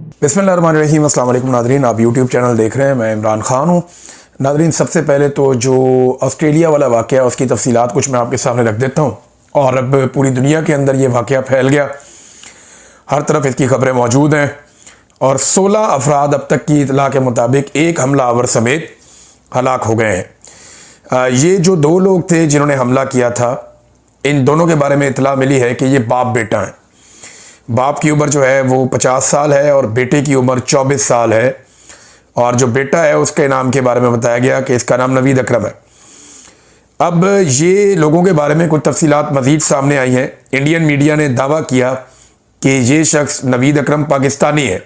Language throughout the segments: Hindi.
बिस्मिल्लाहिर्रहमानिर्रहीम। अस्सलाम वालेकुम नादरीन, आप यूट्यूब चैनल देख रहे हैं। मैं इमरान खान हूँ। नादरीन, सबसे पहले तो जो ऑस्ट्रेलिया वाला वाक़या है उसकी तफसीलात कुछ मैं आपके सामने रख देता हूँ। और अब पूरी दुनिया के अंदर ये वाक़या फैल गया, हर तरफ इसकी खबरें मौजूद हैं और 16 अफराद अब तक की इतला के मुताबिक एक हमलावर समेत हलाक हो गए हैं। ये जो दो लोग थे जिन्होंने हमला किया था, इन दोनों के बारे में इतला मिली है कि ये बाप बेटा हैं। बाप की उम्र जो है वो 50 साल है और बेटे की उम्र 24 साल है। और जो बेटा है उसके नाम के बारे में बताया गया कि इसका नाम नवीद अकरम है। अब ये लोगों के बारे में कुछ तफसीलात मज़ीद सामने आई हैं। इंडियन मीडिया ने दावा किया कि ये शख्स नवीद अकरम पाकिस्तानी है।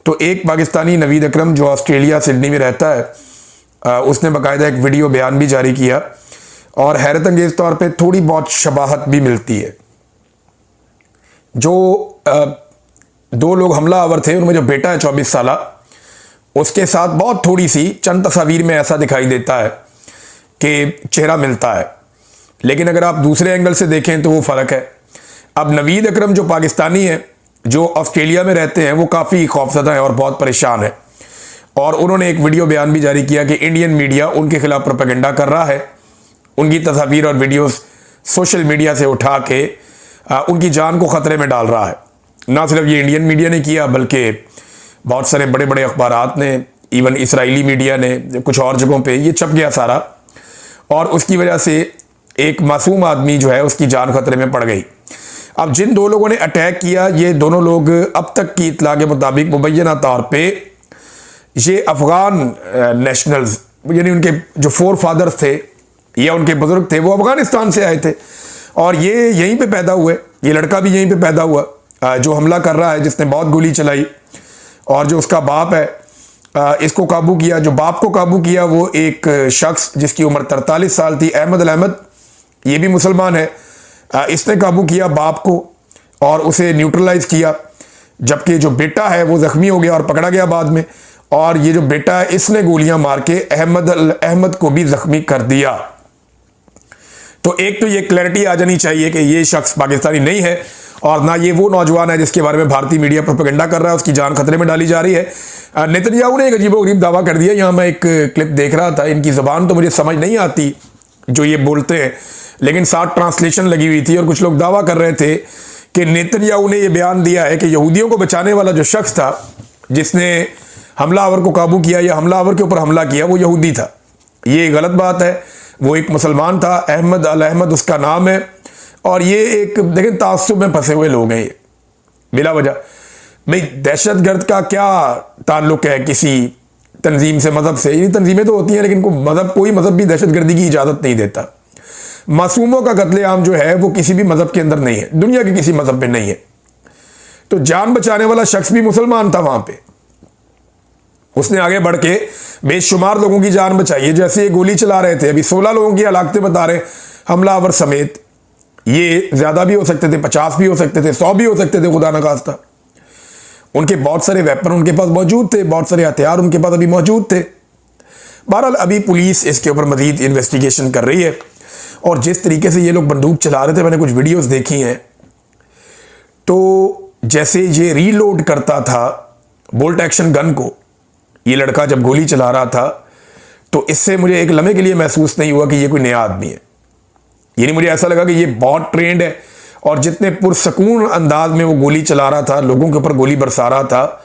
तो एक पाकिस्तानी नवीद अकरम जो ऑस्ट्रेलिया सिडनी में रहता है, उसने बाकायदा एक वीडियो बयान भी जारी किया और हैरत अंगेज़ तौर पर थोड़ी बहुत शबाहत भी मिलती है। जो दो लोग हमलावर थे उनमें जो बेटा है 24 साल, उसके साथ बहुत थोड़ी सी चंद तस्वीर में ऐसा दिखाई देता है कि चेहरा मिलता है, लेकिन अगर आप दूसरे एंगल से देखें तो वो फ़र्क है। अब नवीद अकरम जो पाकिस्तानी है, जो ऑस्ट्रेलिया में रहते हैं, वो काफ़ी खौफज़दा है और बहुत परेशान है। और उन्होंने एक वीडियो बयान भी जारी किया कि इंडियन मीडिया उनके खिलाफ प्रोपेगेंडा कर रहा है, उनकी तस्वीर और वीडियोस सोशल मीडिया से उठा के उनकी जान को ख़तरे में डाल रहा है। ना सिर्फ ये इंडियन मीडिया ने किया बल्कि बहुत सारे बड़े बड़े अखबारात ने, इवन इसराइली मीडिया ने, कुछ और जगहों पे ये छप गया सारा। और उसकी वजह से एक मासूम आदमी जो है उसकी जान खतरे में पड़ गई। अब जिन दो लोगों ने अटैक किया, ये दोनों लोग अब तक की इत्तला के मुताबिक मुबैना तौर पे ये अफ़गान नेशनल्स, यानी उनके जो फोर फादर्स थे या उनके बुज़ुर्ग थे वो अफ़गानिस्तान से आए थे और ये यहीं पे पैदा हुए। ये लड़का भी यहीं पे पैदा हुआ जो हमला कर रहा है, जिसने बहुत गोली चलाई। और जो उसका बाप है, इसको काबू किया। जो बाप को काबू किया वो एक शख्स जिसकी उम्र 43 साल थी, अहमद अल अहमद, ये भी मुसलमान है। इसने काबू किया बाप को और उसे न्यूट्रलाइज किया, जबकि जो बेटा है वो ज़ख्मी हो गया और पकड़ा गया बाद में। और ये जो बेटा है इसने गोलियां मार के अहमद अल अहमद को भी ज़ख्मी कर दिया। तो एक तो ये क्लैरिटी आ जानी चाहिए कि ये शख्स पाकिस्तानी नहीं है और ना ये वो नौजवान है जिसके बारे में भारतीय मीडिया प्रोपेगेंडा कर रहा है, उसकी जान खतरे में डाली जा रही है। नेतन्याहू ने एक अजीबोगरीब दावा कर दिया। यहाँ मैं एक क्लिप देख रहा था, इनकी ज़बान तो मुझे समझ नहीं आती जो ये बोलते हैं, लेकिन साथ ट्रांसलेशन लगी हुई थी और कुछ लोग दावा कर रहे थे कि नेतन्याहू ने यह बयान दिया है कि यहूदियों को बचाने वाला जो शख्स था जिसने हमलावर को काबू किया या हमलावर के ऊपर हमला किया, वो यहूदी था। ये गलत बात है। वो एक मुसलमान था, अहमद अल अहमद उसका नाम है। और ये एक देखें तासुब में फंसे हुए लोग हैं ये बिला वजह। भाई दहशतगर्द का क्या ताल्लुक है किसी तंजीम से, मज़हब से? ये तंजीमें तो होती हैं लेकिन कोई मज़हब भी दहशतगर्दी की इजाज़त नहीं देता। मासूमों का कत्लेआम जो है वो किसी भी मज़हब के अंदर नहीं है, दुनिया के किसी मज़हब में नहीं है। तो जान बचाने वाला शख्स भी मुसलमान था वहां पर, उसने आगे बढ़ के बेशुमार लोगों की जान बचाई है। जैसे ये गोली चला रहे थे, अभी 16 लोगों की हलाकतें बता रहे हमलावर समेत। ये ज्यादा भी हो सकते थे, 50 भी हो सकते थे, 100 भी हो सकते थे, खुदा न खास्ता। उनके बहुत सारे वेपन उनके पास मौजूद थे, बहुत सारे हथियार उनके पास अभी मौजूद थे। बहरहाल अभी पुलिस इसके ऊपर मजीद इन्वेस्टिगेशन कर रही है। और जिस तरीके से ये लोग बंदूक चला रहे थे, मैंने कुछ वीडियोस देखी हैं, तो जैसे ये रीलोड करता था बोल्ट एक्शन गन को, ये लड़का जब गोली चला रहा था, तो इससे मुझे एक लम्हे के लिए महसूस नहीं हुआ कि ये कोई नया आदमी है। यानी मुझे ऐसा लगा कि ये बहुत ट्रेंड है और जितने पुरसकून अंदाज में वो गोली चला रहा था, लोगों के ऊपर गोली बरसा रहा था,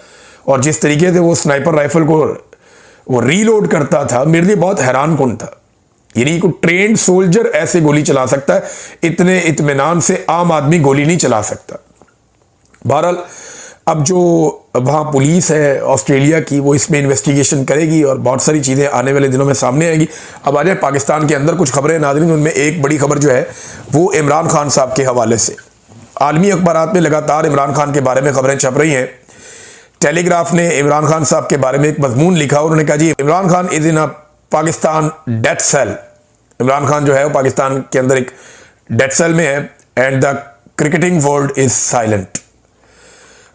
और जिस तरीके से वो स्नाइपर राइफल को वो रीलोड करता था, मेरे लिए बहुत हैरान कुन था। यानी कोई ट्रेंड सोल्जर ऐसे गोली चला सकता है, इतने इत्मीनान से आम आदमी गोली नहीं चला सकता। बहरहाल अब जो वहाँ पुलिस है ऑस्ट्रेलिया की, वो इसमें इन्वेस्टिगेशन करेगी और बहुत सारी चीज़ें आने वाले दिनों में सामने आएंगी। अब आ जाए पाकिस्तान के अंदर कुछ खबरें नाज़रीन, उनमें एक बड़ी खबर जो है वो इमरान खान साहब के हवाले से। आलमी अखबारात में लगातार इमरान खान के बारे में खबरें छप रही हैं। टेलीग्राफ ने इमरान खान साहब के बारे में एक मजमून लिखा, उन्होंने कहा जी Imran Khan is in a Pakistan death cell. Imran Khan जो है वो पाकिस्तान के अंदर एक डेथ सेल में है and the cricketing world is silent.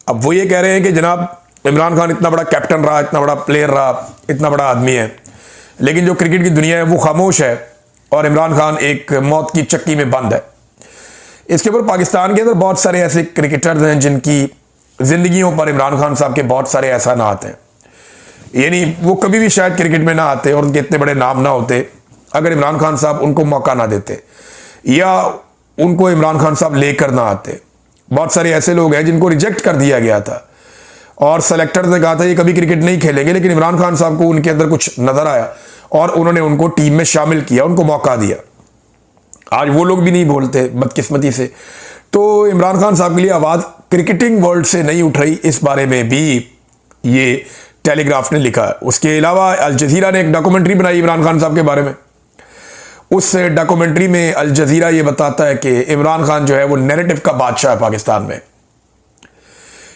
अब वो ये कह रहे हैं कि जनाब इमरान खान इतना बड़ा कैप्टन रहा, इतना बड़ा प्लेयर रहा, इतना बड़ा आदमी है, लेकिन जो क्रिकेट की दुनिया है वो खामोश है और इमरान खान एक मौत की चक्की में बंद है। इसके ऊपर पाकिस्तान के अंदर बहुत सारे ऐसे क्रिकेटर्स हैं जिनकी जिंदगियों पर इमरान खान साहब के बहुत सारे एहसानात हैं, यानी वो कभी भी शायद क्रिकेट में ना आते और उनके इतने बड़े नाम ना होते अगर इमरान खान साहब उनको मौका ना देते या उनको इमरान खान साहब लेकर ना आते। बहुत सारे ऐसे लोग हैं जिनको रिजेक्ट कर दिया गया था और सेलेक्टर ने कहा था ये कभी क्रिकेट नहीं खेलेंगे, लेकिन इमरान खान साहब को उनके अंदर कुछ नजर आया और उन्होंने उनको टीम में शामिल किया, उनको मौका दिया। आज वो लोग भी नहीं बोलते बदकिस्मती से। तो इमरान खान साहब के लिए आवाज़ क्रिकेटिंग वर्ल्ड से नहीं उठ रही, इस बारे में भी ये टेलीग्राफ ने लिखा है। उसके अलावा अल जजीरा ने एक डॉक्यूमेंट्री बनाई इमरान खान साहब के बारे में। उस डॉक्यूमेंट्री में अल जजीरा ये बताता है कि इमरान खान जो है वो नैरेटिव का बादशाह है पाकिस्तान में,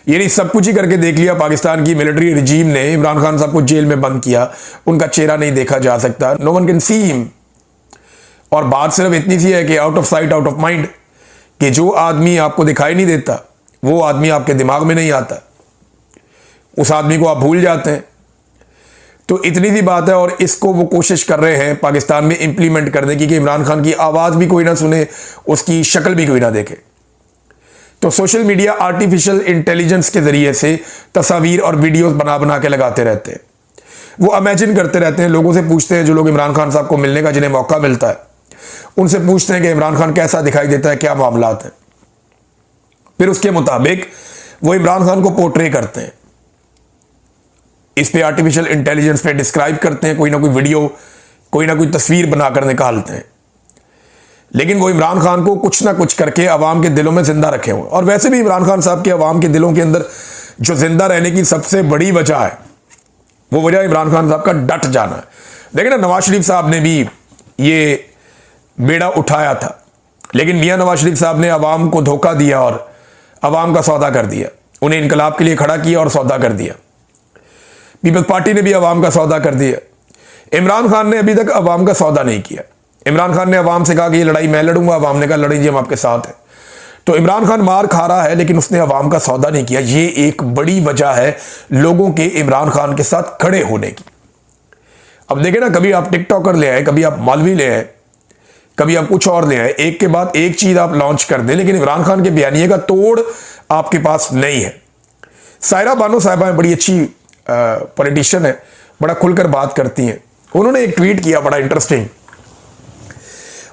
यानी सब कुछ ही करके देख लिया। पाकिस्तान की मिलिट्री रिजीम ने इमरान खान साहब को जेल में बंद किया, उनका चेहरा नहीं देखा जा सकता, no one can see him. और बात सिर्फ इतनी सी है कि out of sight out of mind, कि जो आदमी आपको दिखाई नहीं देता वो आदमी आपके दिमाग में नहीं आता, उस आदमी को आप भूल जाते हैं। तो इतनी सी बात है और इसको वो कोशिश कर रहे हैं पाकिस्तान में इंप्लीमेंट करने की कि इमरान खान की आवाज़ भी कोई ना सुने, उसकी शक्ल भी कोई ना देखे। तो सोशल मीडिया आर्टिफिशियल इंटेलिजेंस के ज़रिए से तस्वीर और वीडियोस बना बना के लगाते रहते हैं। वो इमेजिन करते रहते हैं, लोगों से पूछते हैं, जो लोग इमरान खान साहब को मिलने का जिन्हें मौका मिलता है उनसे पूछते हैं कि इमरान खान कैसा दिखाई देता है, क्या मामलात हैं। फिर उसके मुताबिक वो इमरान खान को पोर्ट्रे करते हैं, इस पे आर्टिफिशियल इंटेलिजेंस पे डिस्क्राइब करते हैं, कोई ना कोई वीडियो, कोई ना कोई तस्वीर बनाकर निकालते हैं। लेकिन वो इमरान खान को कुछ ना कुछ करके अवाम के दिलों में जिंदा रखे हुए। और वैसे भी इमरान खान साहब के अवाम के दिलों के अंदर जो जिंदा रहने की सबसे बड़ी वजह है, वो वजह इमरान खान साहब का डट जाना है। देखिए ना, नवाज शरीफ साहब ने भी ये बेड़ा उठाया था, लेकिन मियां नवाज शरीफ साहब ने अवाम को धोखा दिया और अवाम का सौदा कर दिया, उन्हें इनकलाब के लिए खड़ा किया और सौदा कर दिया। पीपल्स पार्टी ने भी अवाम का सौदा कर दिया। इमरान खान ने अभी तक अवाम का सौदा नहीं किया। इमरान खान ने अवाम से कहा कि ये लड़ाई मैं लड़ूंगा, अवाम ने कहा लड़ाई जी हम आपके साथ हैं। तो इमरान खान मार खा रहा है लेकिन उसने अवाम का सौदा नहीं किया। ये एक बड़ी वजह है लोगों के इमरान खान के साथ खड़े होने की। अब देखें ना, कभी आप टिकटॉकर ले आए, कभी आप मौलवी ले आए, कभी आप कुछ और ले आए, एक के बाद एक चीज आप लॉन्च कर दें, लेकिन इमरान खान के बयानिए का तोड़ आपके पास नहीं है। सायरा बानो साहिबा बड़ी अच्छी पॉलिटिशियन है, बड़ा खुलकर बात करती हैं। उन्होंने एक ट्वीट किया बड़ा इंटरेस्टिंग।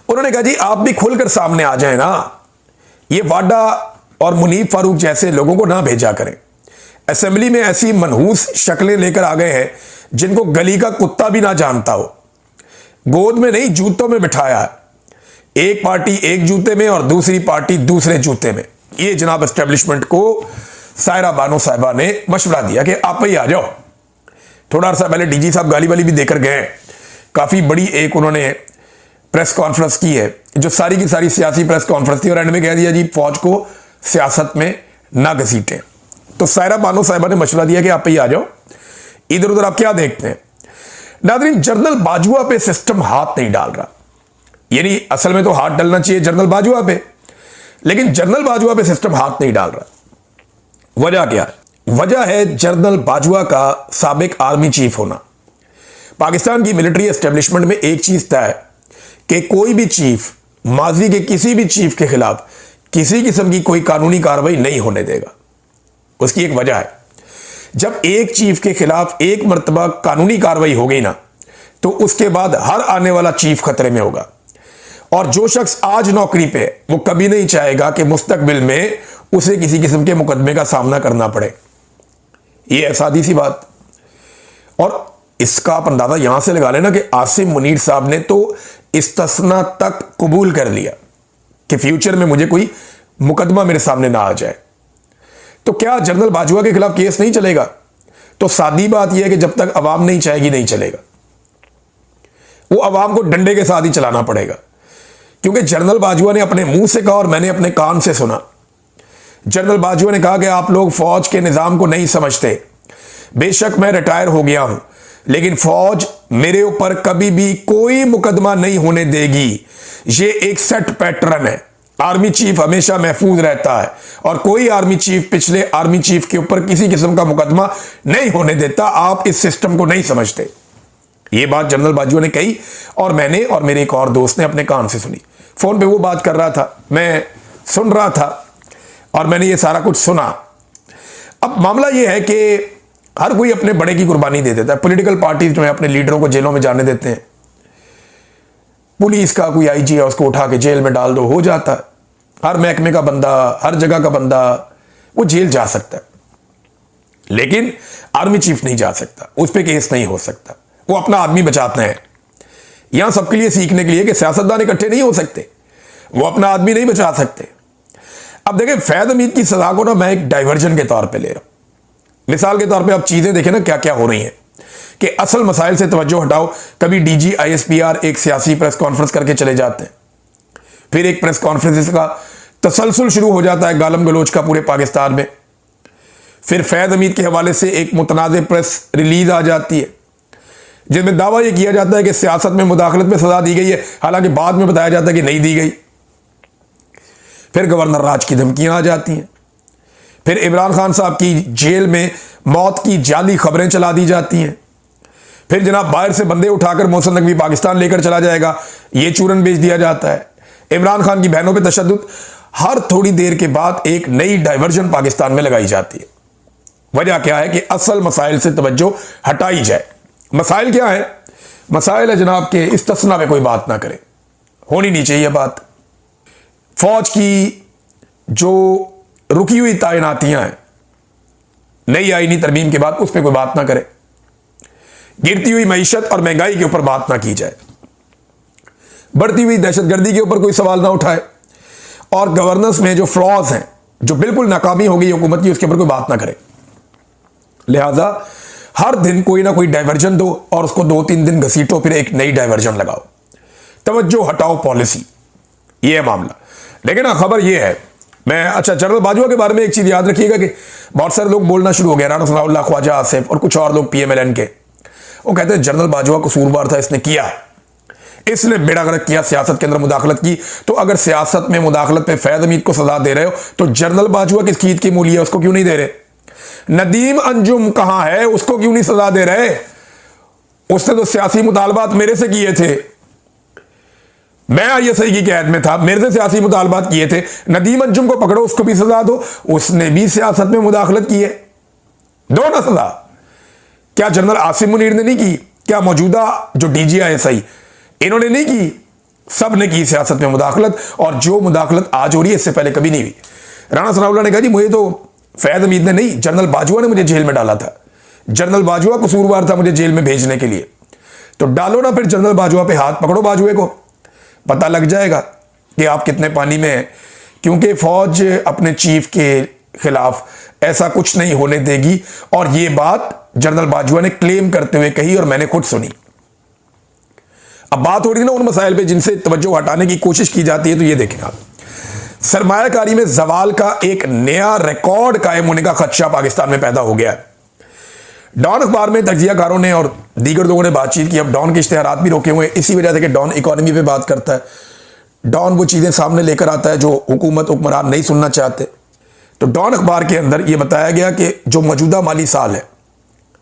उन्होंने कहा जी आप भी खुलकर सामने आ जाए ना, ये वाडा और मुनीब फारूक जैसे लोगों को ना भेजा करें। असेंबली में ऐसी मनहूस शक्लें लेकर आ गए हैं जिनको गली का कुत्ता भी ना जानता हो। गोद में नहीं जूतों में बिठाया है, एक पार्टी एक जूते में और दूसरी पार्टी दूसरे जूते में। ये जनाब एस्टेब्लिशमेंट को सायरा बानो साहिबा ने मशवरा दिया कि आप ही आ जाओ। थोड़ा अर्सा पहले डीजी साहब गाली वाली भी देकर गए, काफी बड़ी एक उन्होंने प्रेस कॉन्फ्रेंस की है जो सारी की सारी सियासी प्रेस कॉन्फ्रेंस थी और एंड में कह दिया जी फौज को सियासत में ना घसीटें। तो सायरा बानो साहिबा ने मशवरा दिया कि आप ही आ जाओ, इधर उधर आप क्या देखते हैं। नाज़रीन, जनरल बाजवा पे सिस्टम हाथ नहीं डाल रहा, यानी असल में तो हाथ डालना चाहिए जनरल बाजवा पे, लेकिन जनरल बाजवा पे सिस्टम हाथ नहीं डाल रहा। वजह क्या है? वजह है जनरल बाजवा का साबिक आर्मी चीफ होना। पाकिस्तान की मिलिट्री एस्टेब्लिशमेंट में एक चीज तय है कि कोई भी चीफ माजी के किसी भी चीफ के खिलाफ किसी किस्म की कोई कानूनी कार्रवाई नहीं होने देगा। उसकी एक वजह है, जब एक चीफ के खिलाफ एक मर्तबा कानूनी कार्रवाई हो गई ना, तो उसके बाद हर आने वाला चीफ खतरे में होगा। और जो शख्स आज नौकरी पे वो कभी नहीं चाहेगा कि मुस्तकबिल में उसे किसी किस्म के मुकदमे का सामना करना पड़े। ये सादी सी बात। और इसका आप अंदाजा यहां से लगा लेना कि आसिम मुनीर साहब ने तो इस्तिस्ना तक कबूल कर लिया कि फ्यूचर में मुझे कोई मुकदमा मेरे सामने ना आ जाए। तो क्या जनरल बाजवा के खिलाफ केस नहीं चलेगा? तो सादी बात यह है कि जब तक अवाम नहीं चाहेगी नहीं चलेगा, वो अवाम को डंडे के साथ ही चलाना पड़ेगा। क्योंकि जनरल बाजवा ने अपने मुंह से कहा और मैंने अपने कान से सुना। जनरल बाजवा ने कहा कि आप लोग फौज के निजाम को नहीं समझते। बेशक मैं रिटायर हो गया हूं, लेकिन फौज मेरे ऊपर कभी भी कोई मुकदमा नहीं होने देगी। ये एक सेट पैटर्न है। आर्मी चीफ हमेशा महफूज रहता है और कोई आर्मी चीफ पिछले आर्मी चीफ के ऊपर किसी किस्म का मुकदमा नहीं होने देता। आप इस सिस्टम को नहीं समझते। ये बात जनरल बाजवा ने कही और मैंने और मेरे एक और दोस्त ने अपने कान से सुनी। फोन पे वो बात कर रहा था, मैं सुन रहा था और मैंने ये सारा कुछ सुना। अब मामला यह है कि हर कोई अपने बड़े की कुर्बानी दे देता है। पॉलिटिकल पार्टीज जो है अपने लीडरों को जेलों में जाने देते हैं। पुलिस का कोई आईजी है, उसको उठा के जेल में डाल दो, हो जाता है। हर महकमे का बंदा, हर जगह का बंदा वो जेल जा सकता है, लेकिन आर्मी चीफ नहीं जा सकता, उस पर केस नहीं हो सकता। वो अपना आदमी बचाते हैं। यहां सबके लिए सीखने के लिए कि सियासतदान इकट्ठे नहीं हो सकते, वो अपना आदमी नहीं बचा सकते। अब देखें, फैद हमीद की सजा को ना मैं एक डाइवर्जन के तौर पे ले रहा हूं। मिसाल के तौर पे आप चीजें देखें ना क्या क्या हो रही हैं कि असल मसाइल से तवज्जो हटाओ। कभी डीजी आईएसपीआर एक सियासी प्रेस कॉन्फ्रेंस करके चले जाते हैं, फिर एक प्रेस कॉन्फ्रेंस का तसलसल शुरू हो जाता है गालम गलोच का पूरे पाकिस्तान में। फिर फैद हमीद के हवाले से एक मुतनाज़ प्रेस रिलीज आ जाती है जिसमें दावा यह किया जाता है कि सियासत में मुदाखलत में सजा दी गई है, हालांकि बाद में बताया जाता है कि नहीं दी गई। फिर गवर्नर राज की धमकियां आ जाती हैं। फिर इमरान खान साहब की जेल में मौत की जाली खबरें चला दी जाती हैं। फिर जनाब बाहर से बंदे उठाकर मोहसिन नकवी पाकिस्तान लेकर चला जाएगा, ये चूरन बेच दिया जाता है। इमरान खान की बहनों पे तशद्दुद, हर थोड़ी देर के बाद एक नई डाइवर्जन पाकिस्तान में लगाई जाती है। वजह क्या है कि असल मसाइल से तवज्जो हटाई जाए। मसाइल क्या है? मसाइल है जनाब के इस्तिस्ना पे कोई बात ना करे, होनी नहीं चाहिए बात। फौज की जो रुकी हुई तैनातियां हैं नई आईनी तरमीम के बाद, उस पर कोई बात ना करे। गिरती हुई मईशत और महंगाई के ऊपर बात ना की जाए। बढ़ती हुई दहशतगर्दी के ऊपर कोई सवाल ना उठाए। और गवर्नेंस में जो फ्लॉज हैं, जो बिल्कुल नाकामी हो गई हुकूमत की, उसके ऊपर कोई बात ना करे। लिहाजा हर दिन कोई ना कोई डाइवर्जन दो और उसको 2-3 दिन घसीटो, फिर एक नई डाइवर्जन लगाओ। तवज्जो हटाओ पॉलिसी, ये है मामला। लेकिन ना खबर ये है, मैं अच्छा जनरल बाजवा के बारे में एक चीज याद रखिएगा कि बहुत सारे लोग बोलना शुरू हो गए, राना सनाउल्लाह, ख्वाजा आसिफ और कुछ और लोग पीएमएलएन के, वो कहते हैं जनरल बाजवा कसूरवार था, इसने किया, इसने बेड़ा गर्क किया, सियासत के अंदर मुदाखलत की। तो अगर सियासत में मुदाखलत पे फैद हमीद को सजा दे रहे हो तो जनरल बाजवा किस खीद की मूली है, उसको क्यों नहीं दे रहे? नदीम अंजुम कहां है, उसको क्यों नहीं सजा दे रहे? उसने तो सियासी मुतालबात मेरे से किए थे, मैं आईएसआई की कैद में था, मेरे से सियासी मुतालबात किए थे। नदीम अंजुम को पकड़ो, उसको भी सजा दो, उसने भी सियासत में मुदाखलत की है, दो ना सजा। क्या जनरल आसिम मुनीर ने नहीं की? क्या मौजूदा जो डीजी आईएसआई, इन्होंने नहीं की? सब ने की सियासत में मुदाखलत। और जो मुदाखलत आज हो रही है इससे पहले कभी नहीं हुई। राना सनाउल्लाह ने कहा जी मुझे तो फैद हमीद ने नहीं, जनरल बाजवा ने मुझे जेल में डाला था, जनरल बाजवा कसूरवार था मुझे जेल में भेजने के लिए। तो डालो ना फिर जनरल बाजवा पे हाथ, पकड़ो बाजवे को, पता लग जाएगा कि आप कितने पानी में हैं। क्योंकि फौज अपने चीफ के खिलाफ ऐसा कुछ नहीं होने देगी। और यह बात जनरल बाजवा ने क्लेम करते हुए कही और मैंने खुद सुनी। अब बात हो रही है ना उन मसाइल पे जिनसे तवज्जो हटाने की कोशिश की जाती है, तो ये देखें आप, सरमायाकारी में जवाल का एक नया रिकॉर्ड कायम होने का खदशा पाकिस्तान में पैदा हो गया है। डॉन अखबार में तज्जियाकारों ने और दीगर लोगों ने बातचीत की। अब डॉन के इश्तेहारात भी रोके हुए हैं इसी वजह से कि डॉन इकोनॉमी पे बात करता है, डॉन वो चीज़ें सामने लेकर आता है जो हुकूमत हुक्मरान नहीं सुनना चाहते। तो डॉन अखबार के अंदर यह बताया गया कि जो मौजूदा माली साल है,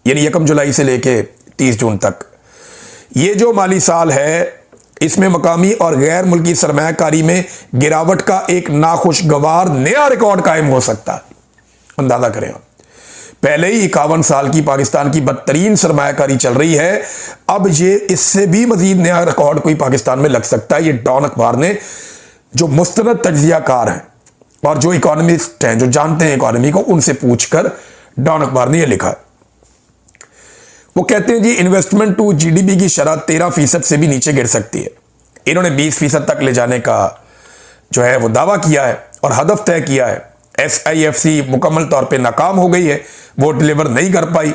यानी 1 जुलाई से लेके 30 जून तक, ये जो माली साल है इसमें मकामी और गैर मुल्की सरमायाकारी में गिरावट का एक नाखुशगवार नया रिकॉर्ड कायम हो सकता है। अंदाजा करें आप, पहले ही 51 साल की पाकिस्तान की बदतरीन सरमायाकारी चल रही है, अब ये इससे भी मजीद नया रिकॉर्ड कोई पाकिस्तान में लग सकता है। ये डॉन अखबार ने, जो मुस्तनद तज्जियाकार हैं और जो इकोनॉमिस्ट हैं, जो जानते हैं इकोनॉमी को, उनसे पूछकर डॉन अखबार ने यह लिखा है। वो कहते हैं जी इन्वेस्टमेंट टू जीडीपी की शरह 13% से भी नीचे गिर सकती है। इन्होंने 20% तक ले जाने का जो है वो दावा किया है और हदफ तय किया है। SIFC मुकम्मल तौर पे नाकाम हो गई है, वो डिलीवर नहीं कर पाई।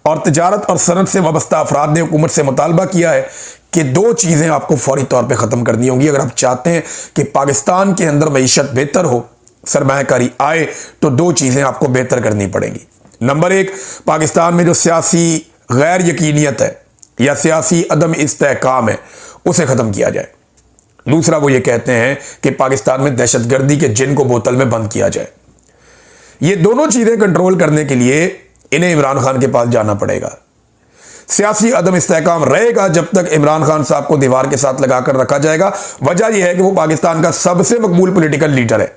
और तिजारत और सनत से वाबस्ता अफराद ने हुकूमत से मुतालबा किया है कि 2 चीज़ें आपको फौरी तौर पे ख़त्म करनी होंगी अगर आप चाहते हैं कि पाकिस्तान के अंदर मईशत बेहतर हो, सरमायाकारी आए, तो 2 चीज़ें आपको बेहतर करनी पड़ेंगी। नंबर 1, पाकिस्तान में जो सियासी गैर यकीनियत है या सियासी अदम इस्तेहकाम है, उसे ख़त्म किया जाए। दूसरा, वो ये कहते हैं कि पाकिस्तान में दहशतगर्दी के जिन को बोतल में बंद किया जाए। ये दोनों चीज़ें कंट्रोल करने के लिए इन्हें इमरान खान के पास जाना पड़ेगा। सियासी अदम इस्तेहकाम रहेगा जब तक इमरान खान साहब को दीवार के साथ लगाकर रखा जाएगा। वजह यह है कि वो पाकिस्तान का सबसे मकबूल पॉलिटिकल लीडर है।